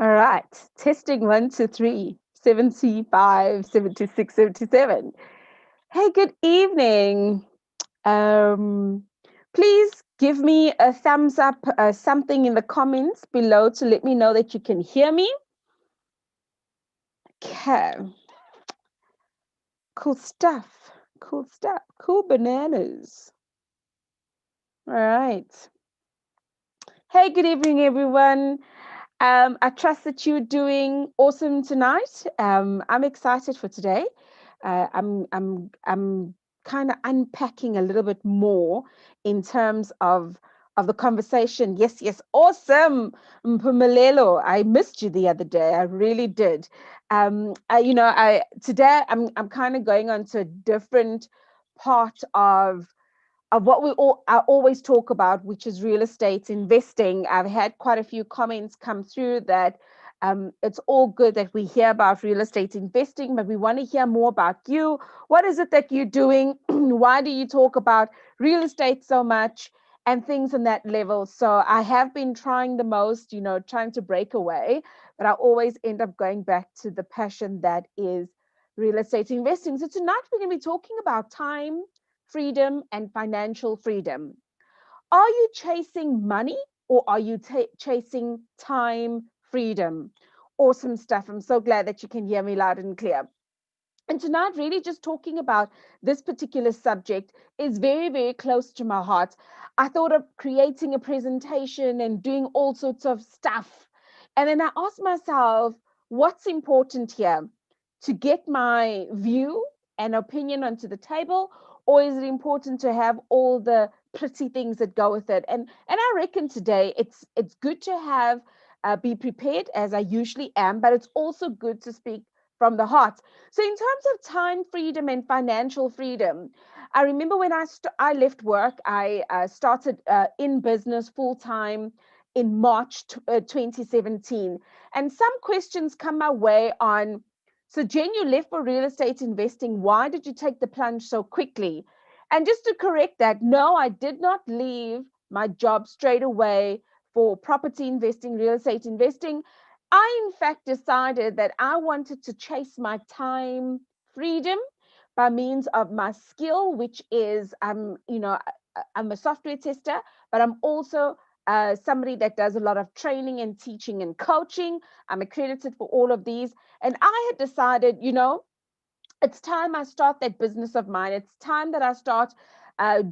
All right. Testing 1, 2, 3, 75, 76, 77. Hey, good evening. Um, Please give me a thumbs up, something in the comments below to let me know that you can hear me. Okay. Cool stuff. Cool stuff. Cool bananas. All right. Hey, good evening, everyone. I trust that you're doing awesome tonight. I'm excited for today. I'm kind of unpacking a little bit more in terms of the conversation. Yes, yes, awesome, Mpumelelo. I missed you the other day. I really did. I today I'm kind of going on to a different part of what I always talk about, which is real estate investing. I've had quite a few comments come through that it's all good that we hear about real estate investing, but we want to hear more about you. What is it that you're doing? Why do you talk about real estate so much and things on that level? So I have been trying the most, trying to break away, but I always end up going back to the passion that is real estate investing. So tonight we're going to be talking about time, freedom, and financial freedom. Are you chasing money or are you chasing time, freedom? Awesome stuff. I'm so glad that you can hear me loud and clear. And tonight, really just talking about this particular subject is very, very close to my heart. I thought of creating a presentation and doing all sorts of stuff. And then I asked myself, what's important here? To get my view and opinion onto the table, or is it important to have all the pretty things that go with it? And I reckon today it's good to have be prepared as I usually am, but it's also good to speak from the heart. So, in terms of time freedom and financial freedom, I remember when I left work, I started in business full time in March 2017. And some questions come my way on, so Jen, you left for real estate investing. Why did you take the plunge so quickly? And just to correct that, no, I did not leave my job straight away for property investing, real estate investing. I, in fact, decided that I wanted to chase my time freedom by means of my skill, which is, I'm a software tester, but I'm also somebody that does a lot of training and teaching and coaching. I'm accredited for all of these. And I had decided, it's time I start that business of mine. It's time that I start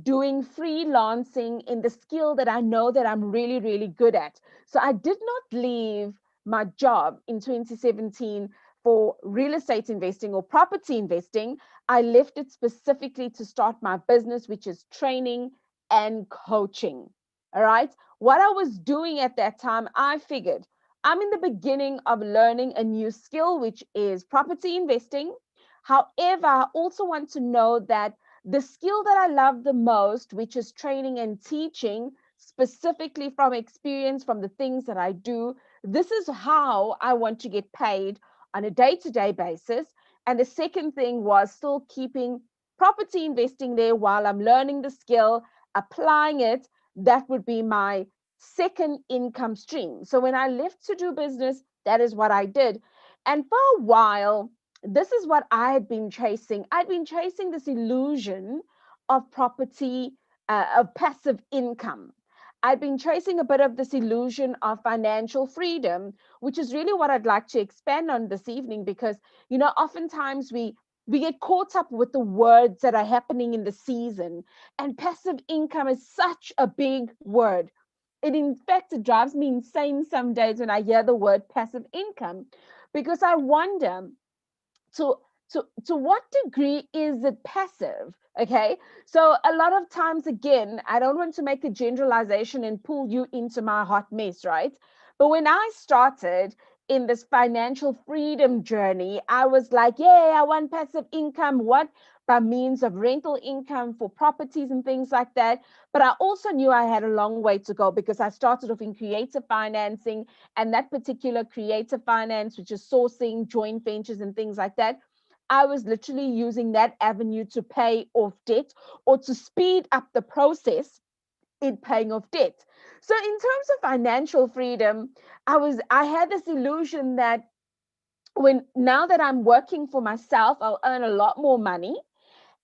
doing freelancing in the skill that I know that I'm really, really good at. So I did not leave my job in 2017 for real estate investing or property investing. I left it specifically to start my business, which is training and coaching. All right. What I was doing at that time, I figured I'm in the beginning of learning a new skill, which is property investing. However, I also want to know that the skill that I love the most, which is training and teaching, specifically from experience, from the things that I do, this is how I want to get paid on a day-to-day basis. And the second thing was still keeping property investing there while I'm learning the skill, applying it. That would be my second income stream. So when I left to do business, that is what I did. And for a while, this is what I had been chasing. I'd been chasing this illusion of property, of passive income. I'd been chasing a bit of this illusion of financial freedom, which is really what I'd like to expand on this evening, because, oftentimes we get caught up with the words that are happening in the season, and passive income is such a big word. In fact, it drives me insane some days when I hear the word passive income, because I wonder, to to what degree is it passive? Okay, so a lot of times, again, I don't want to make a generalization and pull you into my hot mess, right? But when I started in this financial freedom journey, I was like, yeah, I want passive income. What? By means of rental income for properties and things like that. But I also knew I had a long way to go, because I started off in creative financing, and that particular creative finance, which is sourcing, joint ventures, and things like that, I was literally using that avenue to pay off debt or to speed up the process in paying off debt. So in terms of financial freedom, I had this illusion that now that I'm working for myself, I'll earn a lot more money.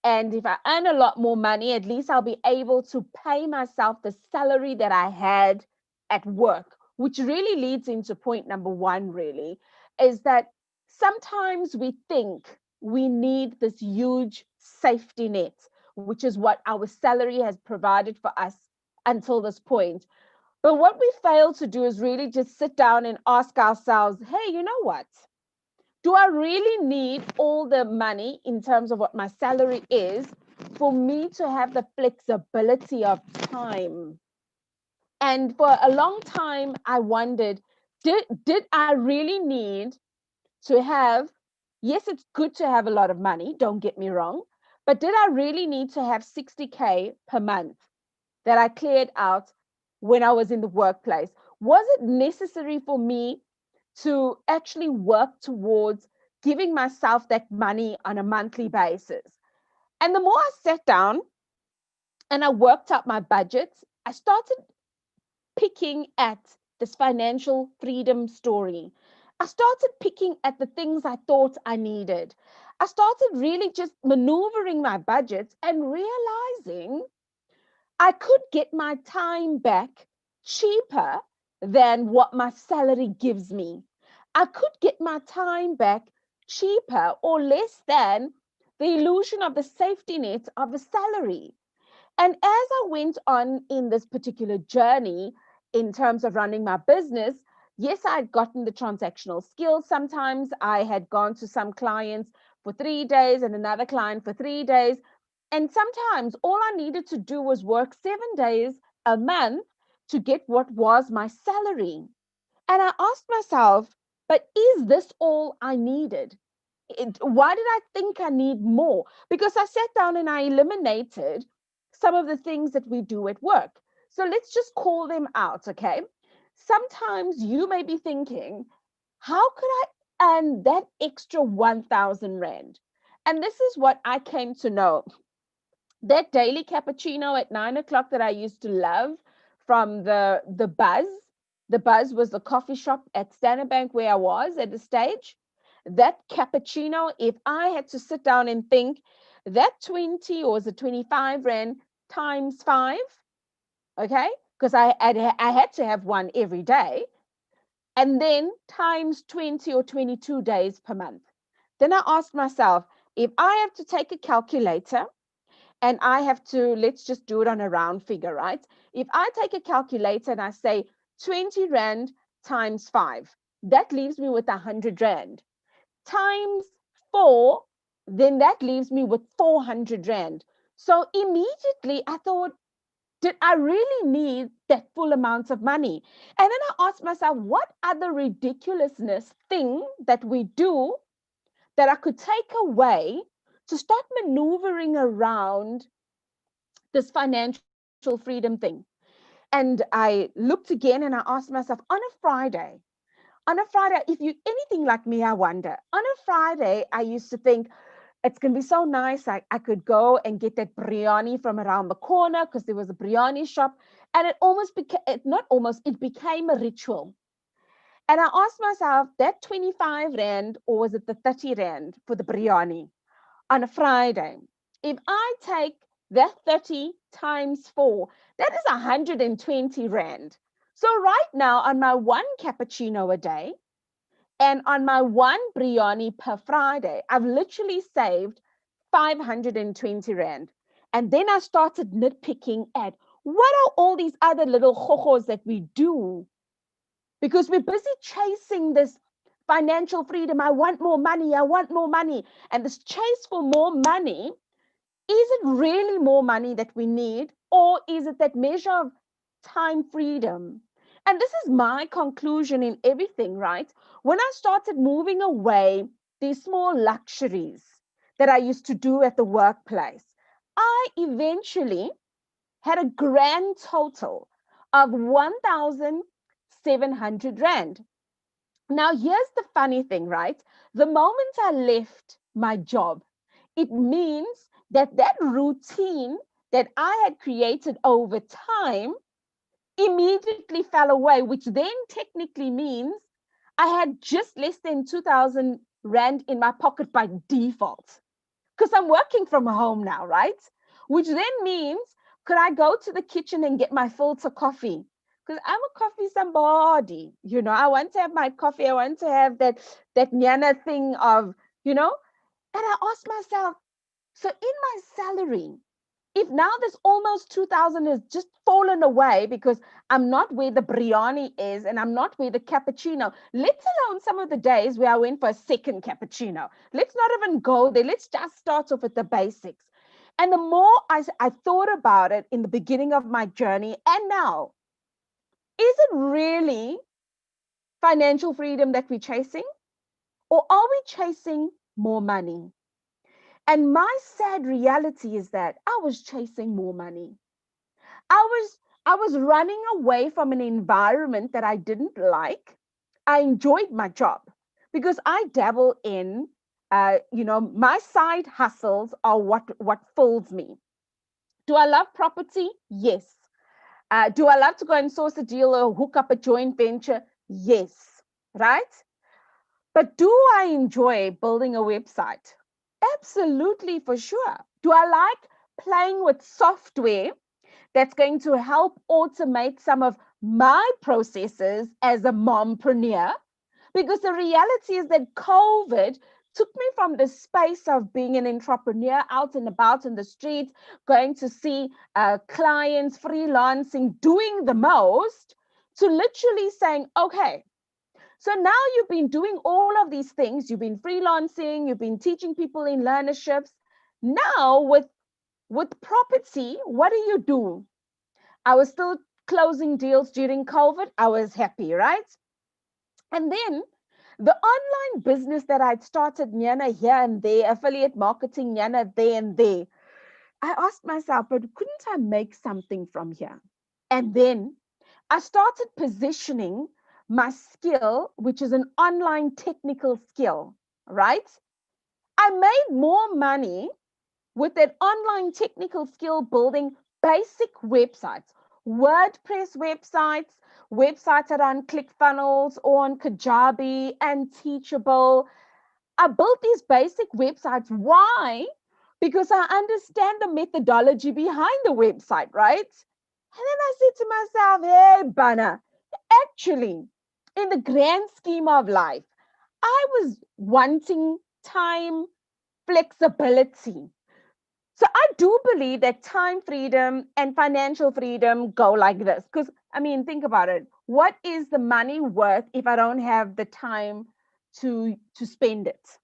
And if I earn a lot more money, at least I'll be able to pay myself the salary that I had at work, which really leads into point number one, really, is that sometimes we think we need this huge safety net, which is what our salary has provided for us until this point. But what we fail to do is really just sit down and ask ourselves, hey, you know what? Do I really need all the money in terms of what my salary is for me to have the flexibility of time? And for a long time, I wondered, did I really need to have, yes, it's good to have a lot of money, don't get me wrong, but did I really need to have 60K per month that I cleared out when I was in the workplace? Was it necessary for me to actually work towards giving myself that money on a monthly basis? And the more I sat down and I worked out my budgets, I started picking at this financial freedom story. I started picking at the things I thought I needed. I started really just maneuvering my budgets and realizing I could get my time back cheaper than what my salary gives me. I could get my time back cheaper or less than the illusion of the safety net of a salary. And as I went on in this particular journey in terms of running my business, yes, I'd gotten the transactional skills. Sometimes I had gone to some clients for 3 days and another client for 3 days. And sometimes all I needed to do was work 7 days a month to get what was my salary. And I asked myself, but is this all I needed? Why did I think I need more? Because I sat down and I eliminated some of the things that we do at work. So let's just call them out, okay? Sometimes you may be thinking, how could I earn that extra 1,000 Rand? And this is what I came to know. That daily cappuccino at 9 o'clock that I used to love from the Buzz. The Buzz was the coffee shop at Standard Bank where I was at the stage. That cappuccino, if I had to sit down and think, that 20 or was it 25 Rand times five, okay? Because I had to have one every day. And then times 20 or 22 days per month. Then I asked myself, if I have to take a calculator and I have to, let's just do it on a round figure, right? If I take a calculator and I say 20 Rand times five, that leaves me with 100 Rand. Times four, then that leaves me with 400 Rand. So immediately I thought, did I really need that full amount of money? And then I asked myself, what other ridiculousness thing that we do that I could take away to start maneuvering around this financial freedom thing? And I looked again and I asked myself, on a Friday, if you anything like me, I wonder, on a Friday, I used to think it's going to be so nice. I could go and get that biryani from around the corner because there was a biryani shop. And it almost became, not almost, it became a ritual. And I asked myself, that 25 Rand or was it the 30 Rand for the biryani on a Friday? If I take that 30 times four, that is 120 Rand. So right now on my one cappuccino a day and on my one biryani per Friday, I've literally saved 520 Rand. And then I started nitpicking at what are all these other little hojos that we do? Because we're busy chasing this financial freedom. I want more money. I want more money. And this chase for more money, is it really more money that we need? Or is it that measure of time freedom? And this is my conclusion in everything, right? When I started moving away these small luxuries that I used to do at the workplace, I eventually had a grand total of 1,700 Rand. Now, here's the funny thing, right? The moment I left my job, it means that that routine that I had created over time immediately fell away, which then technically means I had just less than 2,000 Rand in my pocket by default because I'm working from home now, right? Which then means, could I go to the kitchen and get my filter coffee? Because I'm a coffee somebody, I want to have my coffee. I want to have that nyana thing of, and I asked myself, so in my salary, if now this almost 2,000 has just fallen away because I'm not where the biryani is and I'm not where the cappuccino, let alone some of the days where I went for a second cappuccino. Let's not even go there. Let's just start off with the basics. And the more I thought about it in the beginning of my journey and now, is it really financial freedom that we're chasing? Or are we chasing more money? And my sad reality is that I was chasing more money. I was running away from an environment that I didn't like. I enjoyed my job because I dabble in, my side hustles are what fills me. Do I love property? Yes. Do I love to go and source a deal or hook up a joint venture? Yes. Right? But do I enjoy building a website? Absolutely, for sure. Do I like playing with software that's going to help automate some of my processes as a mompreneur? Because the reality is that COVID took me from the space of being an entrepreneur out and about in the streets, going to see clients, freelancing, doing the most, to literally saying, okay, so now you've been doing all of these things. You've been freelancing, you've been teaching people in learnerships. Now with property, what do you do? I was still closing deals during COVID. I was happy, right? And then the online business that I'd started, Nyana, here and there, affiliate marketing, Nyana, there and there. I asked myself, but couldn't I make something from here? And then I started positioning my skill, which is an online technical skill, right? I made more money with that online technical skill building basic websites, WordPress websites, websites that are on ClickFunnels or on Kajabi and Teachable. I built these basic websites. Why? Because I understand the methodology behind the website, right? And then I said to myself, hey, Bana, actually, in the grand scheme of life, I was wanting time flexibility. So I do believe that time freedom and financial freedom go like this. Because, I mean, think about it. What is the money worth if I don't have the time to spend it?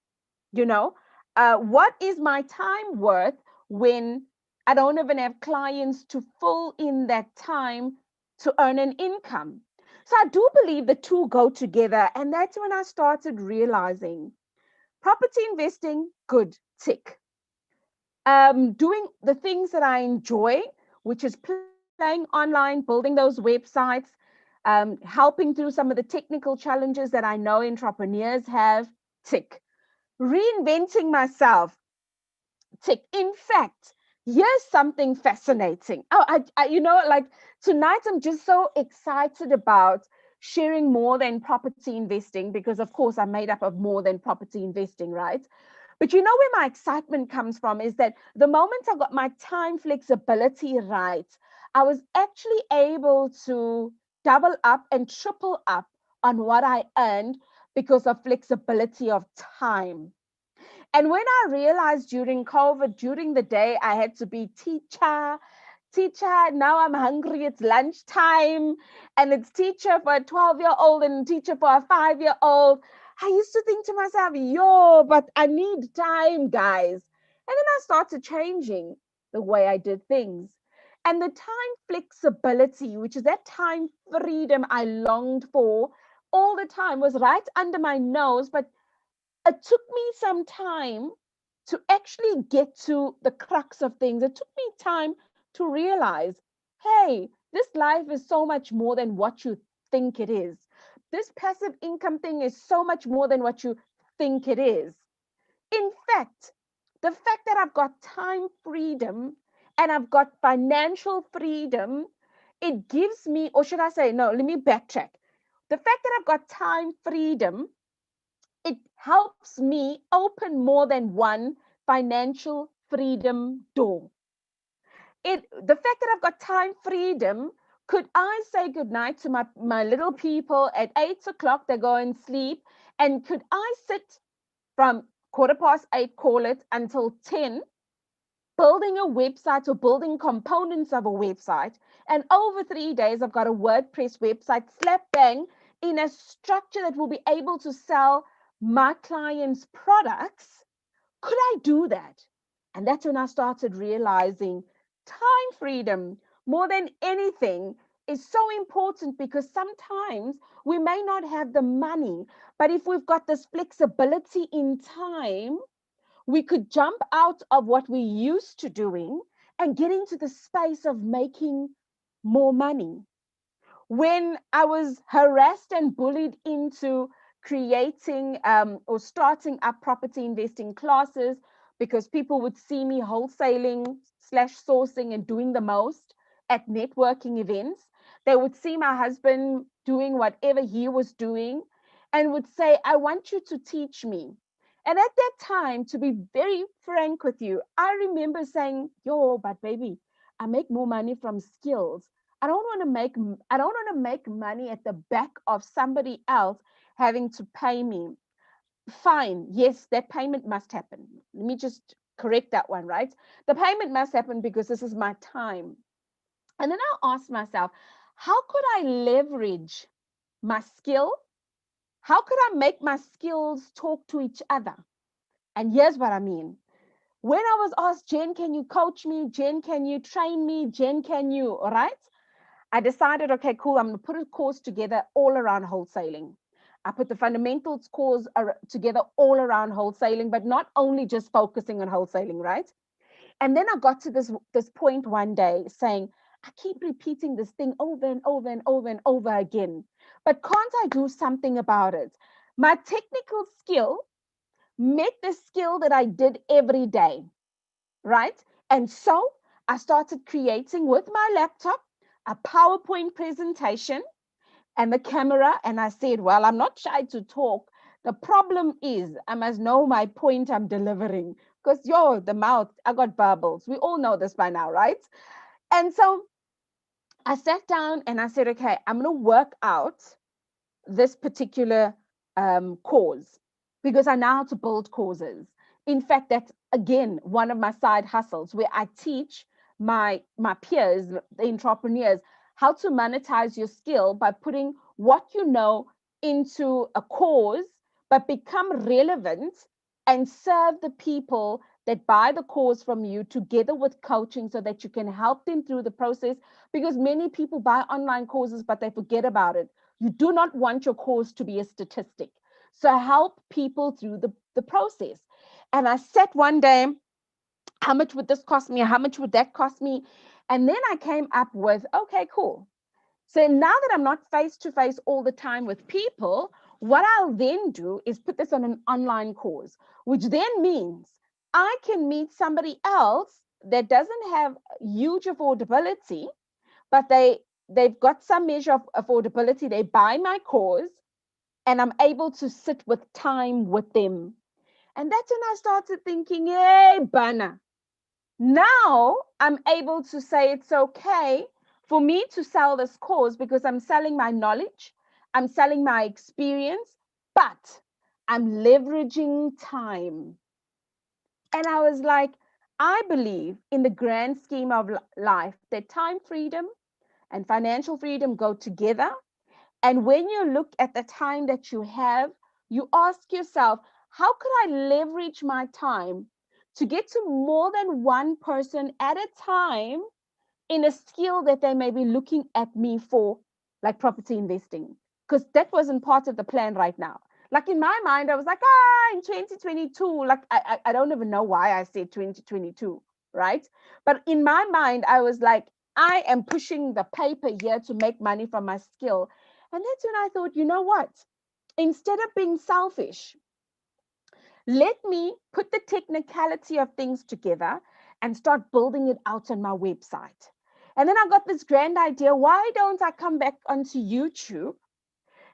You know, what is my time worth when I don't even have clients to fill in that time to earn an income? So I do believe the two go together. And that's when I started realizing property investing, good, tick. Doing the things that I enjoy, which is playing online, building those websites, helping through some of the technical challenges that I know entrepreneurs have, tick. Reinventing myself, tick. In fact, here's something fascinating. Oh, like tonight I'm just so excited about sharing more than property investing because, of course, I'm made up of more than property investing, right? But you know where my excitement comes from is that the moment I got my time flexibility right, I was actually able to double up and triple up on what I earned because of flexibility of time. And when I realized during COVID, during the day, I had to be teacher, now I'm hungry, it's lunchtime, and it's teacher for a 12-year-old and teacher for a 5-year-old. I used to think to myself, yo, but I need time, guys. And then I started changing the way I did things. And the time flexibility, which is that time freedom I longed for all the time, was right under my nose, but it took me some time to actually get to the crux of things. It took me time to realize, hey, this life is so much more than what you think it is. This passive income thing is so much more than what you think it is. In fact, the fact that I've got time freedom and I've got financial freedom, it gives me, or should I say, no, let me backtrack. The fact that I've got time freedom, it helps me open more than one financial freedom door. The fact that I've got time freedom, could I say goodnight to my little people at 8 o'clock? They go and sleep. And could I sit from 8:15, call it, until 10, building a website or building components of a website? And over 3 days, I've got a WordPress website, slap bang, in a structure that will be able to sell my clients' products. Could I do that? And that's when I started realizing time freedom, more than anything, is so important, because sometimes we may not have the money, but if we've got this flexibility in time, we could jump out of what we're used to doing and get into the space of making more money. When I was harassed and bullied into creating or starting up property investing classes, because people would see me wholesaling slash sourcing and doing the most at networking events, they would see my husband doing whatever he was doing and would say, I want you to teach me. And at that time, to be very frank with you, I remember saying, yo, but baby, I make more money from skills. I don't want to make money at the back of somebody else having to pay me. Fine, yes, that payment must happen. Let me just correct that one, right? The payment must happen because this is my time. And then I asked myself, how could I leverage my skill? How could I make my skills talk to each other? And here's what I mean. When I was asked, Jen, can you coach me? Jen, can you train me? Jen, can you, all right? I decided, okay, cool, I'm going to put a course together all around wholesaling. I put the fundamentals course together all around wholesaling, but not only just focusing on wholesaling, right? And then I got to this point one day saying, I keep repeating this thing over and over and over and over again, but can't I do something about it? My technical skill met the skill that I did every day, right? And so I started creating with my laptop a PowerPoint presentation and the camera. And I said, well, I'm not shy to talk. The problem is I must know my point I'm delivering, because the mouth, I got bubbles. We all know this by now, right? And so I sat down and I said, okay, I'm going to work out this particular cause, because I know how to build causes. In fact, that's again one of my side hustles, where I teach my peers, the entrepreneurs, how to monetize your skill by putting what you know into a cause, but become relevant and serve the people that buy the course from you, together with coaching, so that you can help them through the process. Because many people buy online courses, but they forget about it. You do not want your course to be a statistic. So help people through the process. And I sat one day, how much would this cost me? How much would that cost me? And then I came up with, okay, cool. So now that I'm not face to face all the time with people, what I'll then do is put this on an online course, which then means I can meet somebody else that doesn't have huge affordability, but they've got some measure of affordability. They buy my course, and I'm able to sit with time with them. And that's when I started thinking, hey, Bana, now I'm able to say it's okay for me to sell this course, because I'm selling my knowledge, I'm selling my experience, but I'm leveraging time. And I was like, I believe in the grand scheme of life that time freedom and financial freedom go together. And when you look at the time that you have, you ask yourself, how could I leverage my time to get to more than one person at a time in a skill that they may be looking at me for, like property investing? Because that wasn't part of the plan right now. Like in my mind, I was like, in 2022, like I don't even know why I said 2022, right? But in my mind, I was like, I am pushing the paper here to make money from my skill. And that's when I thought, you know what? Instead of being selfish, let me put the technicality of things together and start building it out on my website. And then I got this grand idea, why don't I come back onto YouTube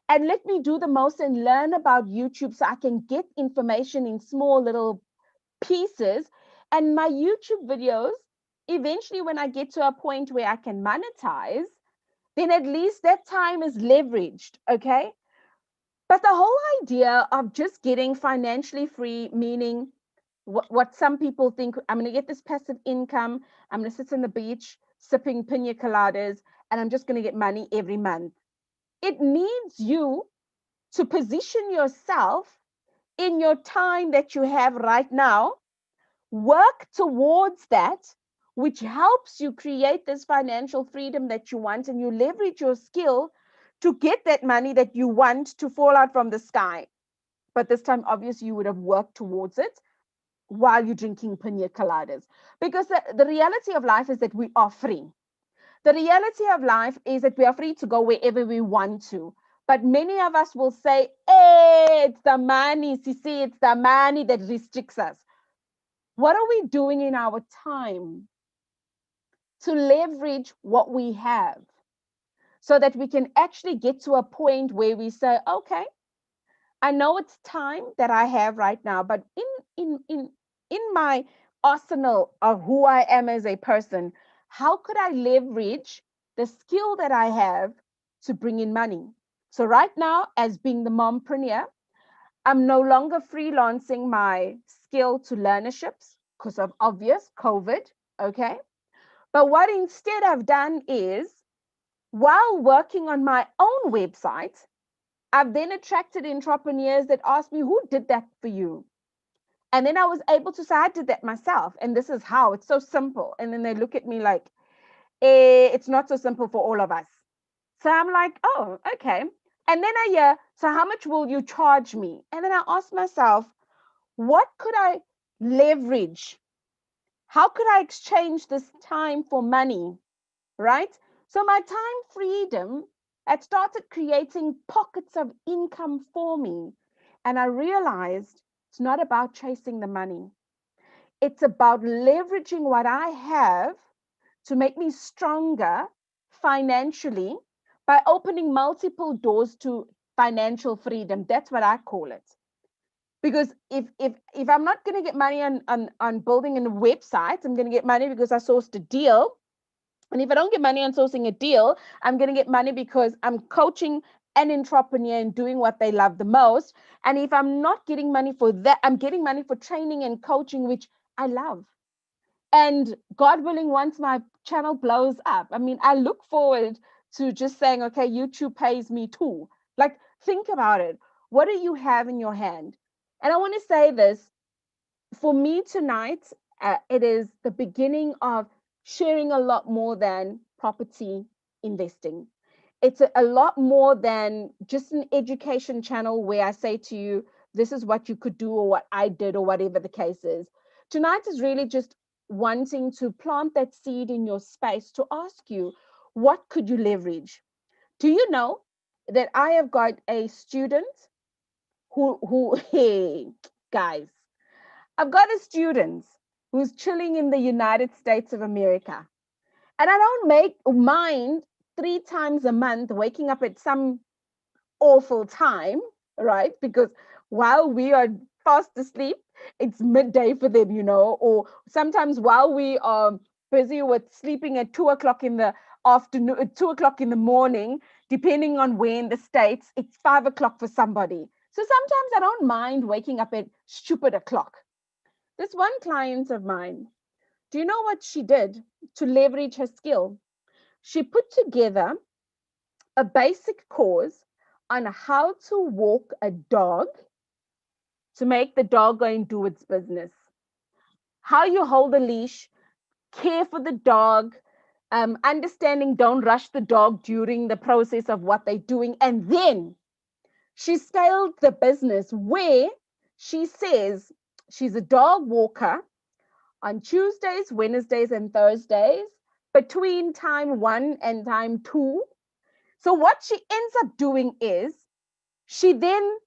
and let me do the most and learn about YouTube so I can get information in small little pieces. And my YouTube videos, eventually, when I get to a point where I can monetize, then at least that time is leveraged. Okay. But the whole idea of just getting financially free, meaning what some people think, I'm going to get this passive income, I'm going to sit on the beach sipping pina coladas, and I'm just going to get money every month. It needs you to position yourself in your time that you have right now, work towards that, which helps you create this financial freedom that you want, and you leverage your skill to get that money that you want to fall out from the sky. But this time, obviously, you would have worked towards it while you're drinking pina coladas. Because the reality of life is that we are free. The reality of life is that we are free to go wherever we want to. But many of us will say, hey, it's the money, Sisi, it's the money that restricts us. What are we doing in our time to leverage what we have so that we can actually get to a point where we say, okay, I know it's time that I have right now, but in my arsenal of who I am as a person, how could I leverage the skill that I have to bring in money? So right now, as being the mompreneur, I'm no longer freelancing my skill to learnerships because of obvious COVID. Okay. But what instead I've done is, while working on my own website, I've then attracted entrepreneurs that ask me, who did that for you? And then I was able to say, I did that myself. And this is how. It's so simple. And then they look at me like, it's not so simple for all of us. So I'm like, oh, okay. And then I hear, so how much will you charge me? And then I ask myself, what could I leverage? How could I exchange this time for money? Right? So my time freedom had started creating pockets of income for me. And I realized it's not about chasing the money. It's about leveraging what I have to make me stronger financially by opening multiple doors to financial freedom. That's what I call it. Because if I'm not going to get money on building a website, I'm going to get money because I sourced a deal. And if I don't get money on sourcing a deal, I'm going to get money because I'm coaching an entrepreneur and doing what they love the most. And if I'm not getting money for that, I'm getting money for training and coaching, which I love. And God willing, once my channel blows up, I mean, I look forward to just saying, okay, YouTube pays me too. Like, think about it. What do you have in your hand? And I want to say this, for me tonight, it is the beginning of sharing a lot more than property investing. It's a lot more than just an education channel where I say to you, this is what you could do or what I did or whatever the case is. Tonight is really just wanting to plant that seed in your space to ask you, what could you leverage? Do you know that I have got a student hey, guys, I've got a student who's chilling in the United States of America. And I don't mind 3 times a month waking up at some awful time, right? Because while we are fast asleep, it's midday for them, or sometimes while we are busy with sleeping at 2 o'clock in the afternoon, 2 o'clock in the morning, depending on where in the States, it's 5 o'clock for somebody. So sometimes I don't mind waking up at stupid o'clock. This one client of mine, do you know what she did to leverage her skill? She put together a basic course on how to walk a dog to make the dog go and do its business. How you hold a leash, care for the dog, understanding don't rush the dog during the process of what they're doing. And then she scaled the business where she says she's a dog walker on Tuesdays, Wednesdays, and Thursdays between time 1 and time 2. So what she ends up doing is she then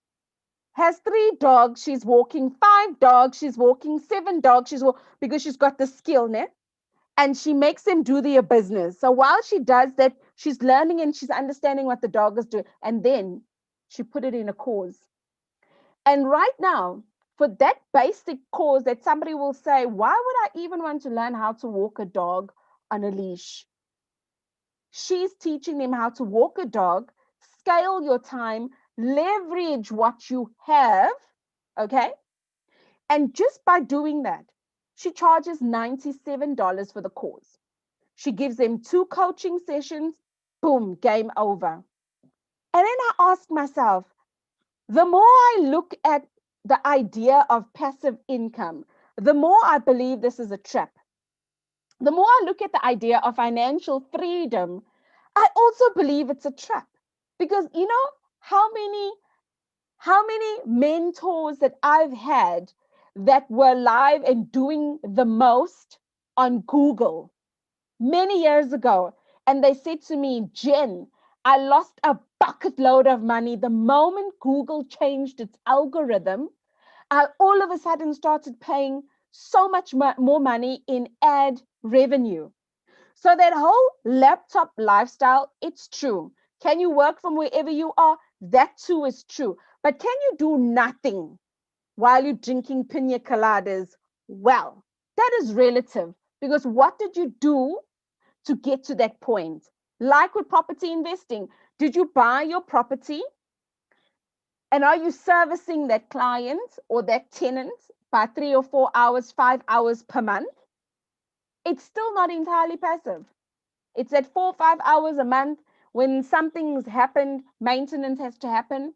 has 3 dogs, she's walking 5 dogs, she's walking 7 dogs, because she's got the skill, ne? And she makes them do their business. So while she does that, she's learning and she's understanding what the dog is doing. And then she put it in a cause. And right now, for that basic cause that somebody will say, why would I even want to learn how to walk a dog on a leash? She's teaching them how to walk a dog, scale your time, leverage what you have, okay? And just by doing that, she charges $97 for the course. She gives them 2 coaching sessions, boom, game over. And then I ask myself, the more I look at the idea of passive income, the more I believe this is a trap. The more I look at the idea of financial freedom, I also believe it's a trap. Because you know how many mentors that I've had that were live and doing the most on Google many years ago. And they said to me, Jen, I lost a bucket load of money the moment Google changed its algorithm. I all of a sudden started paying so much more money in ad revenue. So that whole laptop lifestyle, it's true. Can you work from wherever you are? That too is true. But can you do nothing while you're drinking pina coladas? Well, that is relative, because what did you do to get to that point? Like with property investing, did you buy your property and are you servicing that client or that tenant by 3 or 4 hours, 5 hours per month? It's still not entirely passive. It's at 4 or 5 hours a month. When something's happened, maintenance has to happen.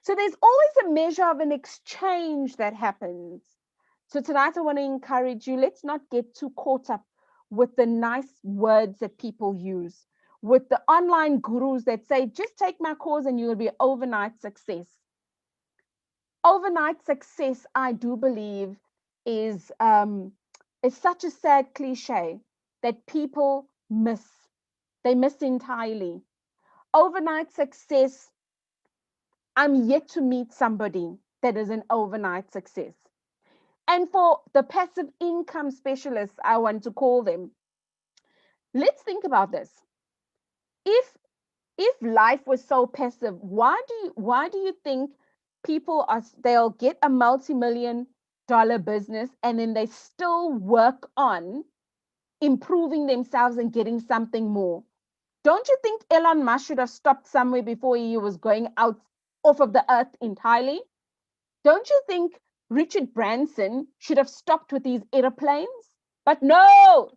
So there's always a measure of an exchange that happens. So tonight I want to encourage you, let's not get too caught up with the nice words that people use, with the online gurus that say, just take my course and you'll be overnight success. Overnight success, I do believe, is is such a sad cliche that people miss. They miss entirely. Overnight success, I'm yet to meet somebody that is an overnight success. And for the passive income specialists, I want to call them, let's think about this. If life was so passive, why do you think people they'll get a multi-million-dollar business and then they still work on improving themselves and getting something more? Don't you think Elon Musk should have stopped somewhere before he was going out off of the earth entirely? Don't you think Richard Branson should have stopped with these airplanes? But no,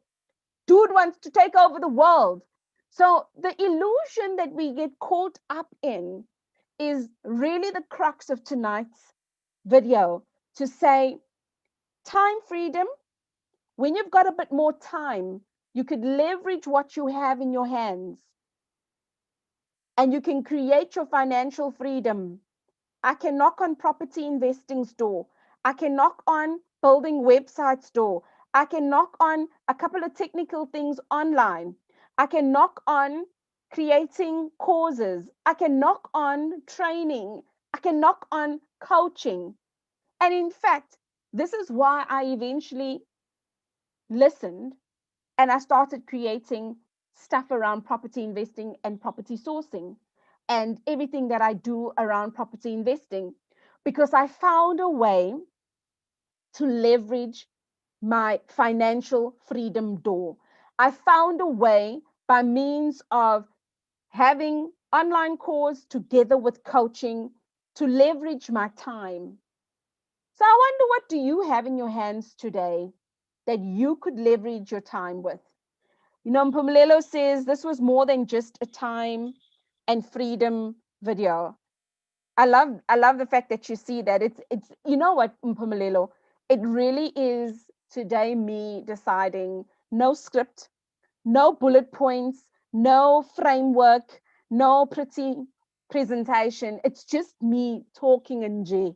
dude wants to take over the world. So the illusion that we get caught up in is really the crux of tonight's video, to say time freedom. When you've got a bit more time, you could leverage what you have in your hands and you can create your financial freedom. I can knock on property investing's door. I can knock on building websites door. I can knock on a couple of technical things online. I can knock on creating courses. I can knock on training. I can knock on coaching. And in fact, this is why I eventually listened and I started creating stuff around property investing and property sourcing and everything that I do around property investing, because I found a way to leverage my financial freedom door. I found a way by means of having online course together with coaching to leverage my time. So I wonder, what do you have in your hands today that you could leverage your time with? You know, Mpumelelo says this was more than just a time and freedom video. I love the fact that you see that it's you know what, Mpumelelo, it really is today me deciding no script, no bullet points, no framework, no pretty presentation. It's just me talking in G.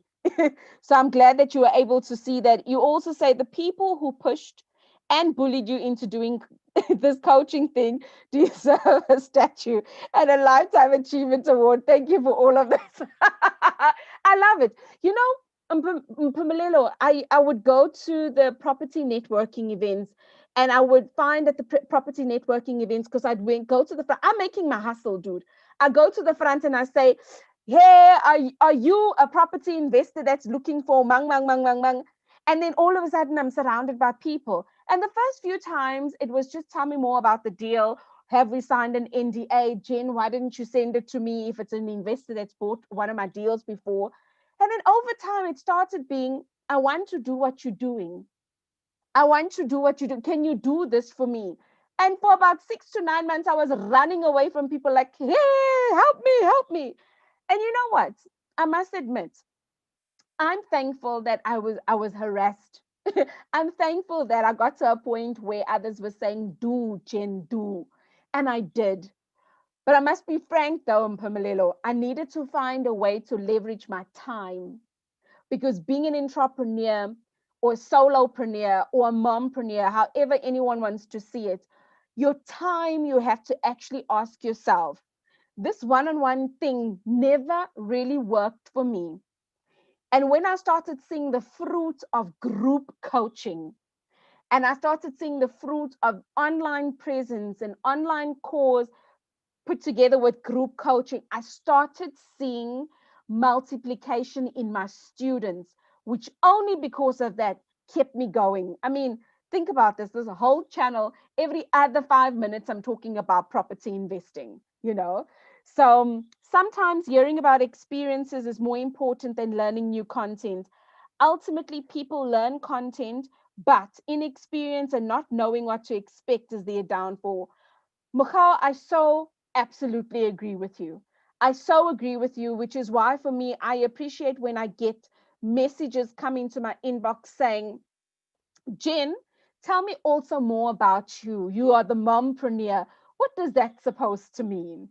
So I'm glad that you were able to see that. You also say the people who pushed and bullied you into doing this coaching thing deserve a statue and a lifetime achievement award. Thank you for all of this. I love it. You know, Mpumelelo, I would go to the property networking events, and I would find at the property networking events, because go to the front. I'm making my hustle, dude. I go to the front and I say, hey, are you a property investor that's looking for mang, mang, mang, mang, mang? And then all of a sudden I'm surrounded by people. And the first few times it was just tell me more about the deal. Have we signed an NDA? Jen, why didn't you send it to me if it's an investor that's bought one of my deals before? And then over time, it started being, I want to do what you're doing. I want to do what you do. Can you do this for me? And for about 6 to 9 months, I was running away from people like, hey, help me, help me. And you know what? I must admit, I'm thankful that I was harassed. I'm thankful that I got to a point where others were saying, do, Jen, do. And I did. But I must be frank though, Mpumelelo, I needed to find a way to leverage my time, because being an entrepreneur or a solopreneur or a mompreneur, however anyone wants to see it, your time you have to actually ask yourself. This one-on-one thing never really worked for me. And when I started seeing the fruit of group coaching, and I started seeing the fruit of online presence and online course put together with group coaching, I started seeing multiplication in my students, which only because of that kept me going. I mean, think about this. There's a whole channel. Every other 5 minutes, I'm talking about property investing, you know? So sometimes hearing about experiences is more important than learning new content. Ultimately, people learn content, but inexperience and not knowing what to expect is their downfall. Mukhao, I so absolutely agree with you. I so agree with you, which is why for me, I appreciate when I get messages coming to my inbox saying, Jen, tell me also more about you. You are the mompreneur. What does that supposed to mean?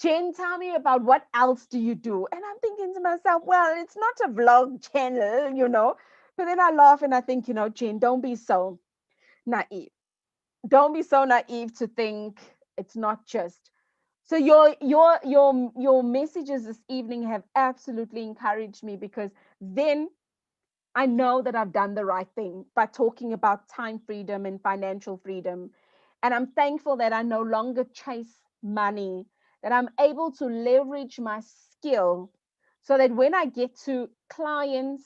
Jen, tell me about what else do you do? And I'm thinking to myself, well, it's not a vlog channel, you know. But then I laugh and I think, Jen, don't be so naive. Don't be so naive to think it's not just. So your messages this evening have absolutely encouraged me, because then I know that I've done the right thing by talking about time freedom and financial freedom. And I'm thankful that I no longer chase money, that I'm able to leverage my skill so that when I get to clients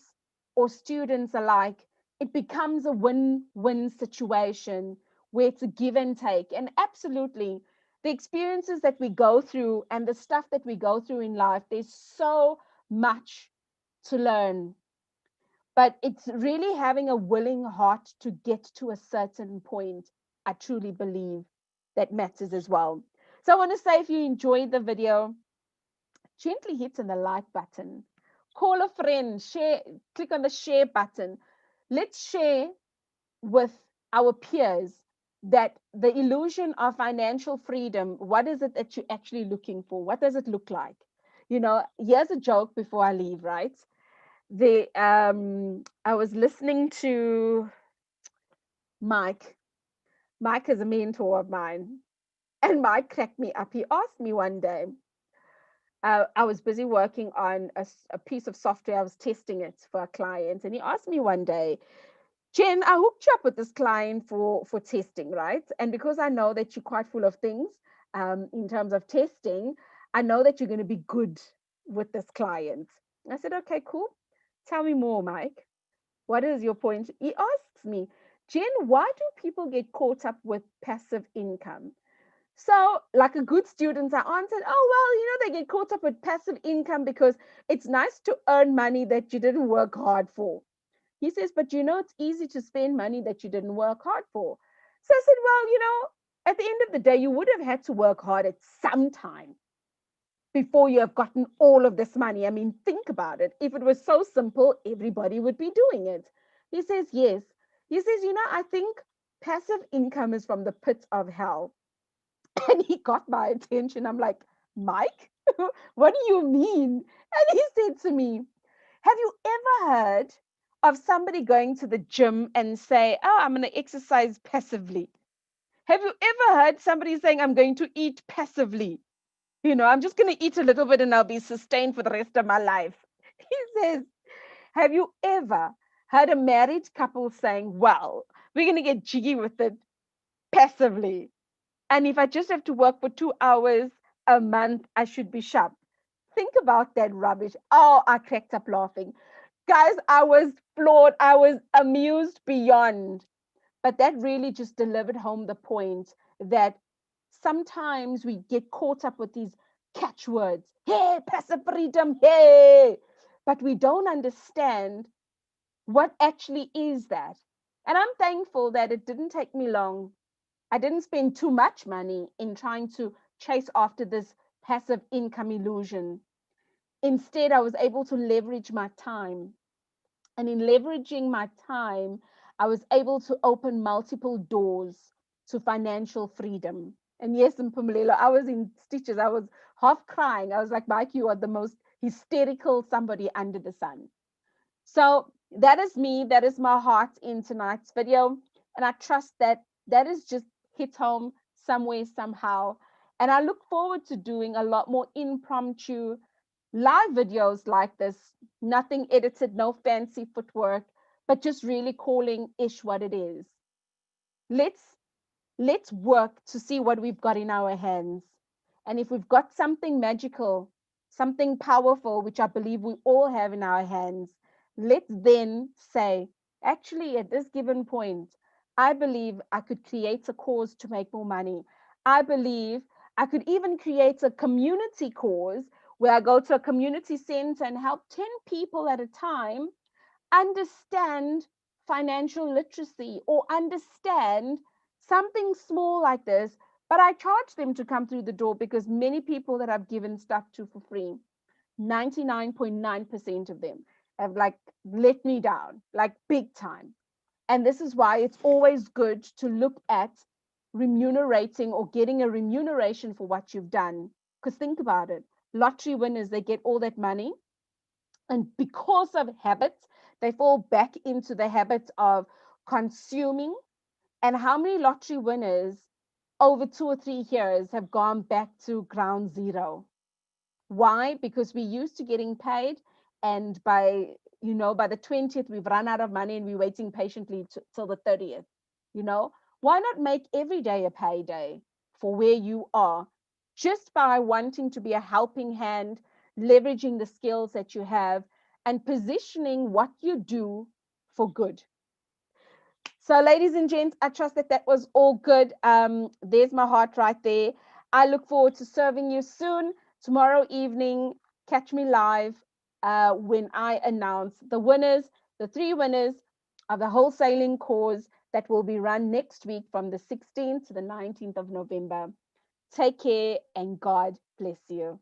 or students alike, it becomes a win win situation where it's a give and take. And absolutely, the experiences that we go through and the stuff that we go through in life, there's so much to learn, but it's really having a willing heart to get to a certain point. I truly believe that matters as well. So I want to say, if you enjoyed the video, gently hit on the like button, call a friend, share, click on the share button. Let's share with our peers that the illusion of financial freedom, what is it that you're actually looking for? What does it look like? Here's a joke before I leave, right? I was listening to Mike. Mike is a mentor of mine, and Mike cracked me up. He asked me one day, I was busy working on a piece of software. I was testing it for a client, and he asked me one day, Jen, I hooked you up with this client for testing, right? And because I know that you're quite full of things in terms of testing, I know that you're going to be good with this client. I said, okay, cool. Tell me more, Mike. What is your point? He asks me, Jen, why do people get caught up with passive income? So, like a good student, I answered, oh, well, they get caught up with passive income because it's nice to earn money that you didn't work hard for. He says, but it's easy to spend money that you didn't work hard for. So I said, well, at the end of the day, you would have had to work hard at some time before you have gotten all of this money. I mean, think about it. If it was so simple, everybody would be doing it. He says, yes. He says, I think passive income is from the pit of hell. And he got my attention. I'm like, Mike, what do you mean? And he said to me, have you ever heard of somebody going to the gym and say, oh, I'm going to exercise passively? Have you ever heard somebody saying, I'm going to eat passively? I'm just going to eat a little bit and I'll be sustained for the rest of my life. He says, have you ever heard a married couple saying, well, we're going to get jiggy with it passively. And if I just have to work for 2 hours a month, I should be sharp. Think about that rubbish. Oh, I cracked up laughing. Guys, I was floored. I was amused beyond. But that really just delivered home the point that sometimes we get caught up with these catchwords. Hey, passive freedom, hey. But we don't understand what actually is that. And I'm thankful that it didn't take me long. I didn't spend too much money in trying to chase after this passive income illusion. Instead, I was able to leverage my time. And in leveraging my time, I was able to open multiple doors to financial freedom. And yes, in Pumalelo, I was in stitches. I was half crying. I was like, Mike, you are the most hysterical somebody under the sun. So that is me. That is my heart in tonight's video. And I trust that that is just hit home somewhere, somehow. And I look forward to doing a lot more impromptu live videos like this. Nothing edited, no fancy footwork, but just really calling ish what it is. Let's let's work to see what we've got in our hands. And if we've got something magical, something powerful, which I believe we all have in our hands, let's then say, actually, at this given point, I believe I could create a cause to make more money. I believe I could even create a community cause where I go to a community center and help 10 people at a time understand financial literacy or understand something small like this, but I charge them to come through the door because many people that I've given stuff to for free, 99.9% of them have like let me down, like big time. And this is why it's always good to look at remunerating or getting a remuneration for what you've done. Because think about it, lottery winners, they get all that money and because of habits, they fall back into the habit of consuming. And how many lottery winners over 2 or 3 years have gone back to ground zero? Why? Because we're used to getting paid, and by the 20th, we've run out of money and we're waiting patiently till the 30th. You know, why not make every day a payday for where you are, just by wanting to be a helping hand, leveraging the skills that you have, and positioning what you do for good. So, ladies and gents, I trust that that was all good. There's my heart right there. I look forward to serving you soon. Tomorrow evening, catch me live when I announce the winners, the 3 winners of the wholesaling course that will be run next week from the 16th to the 19th of November. Take care and God bless you.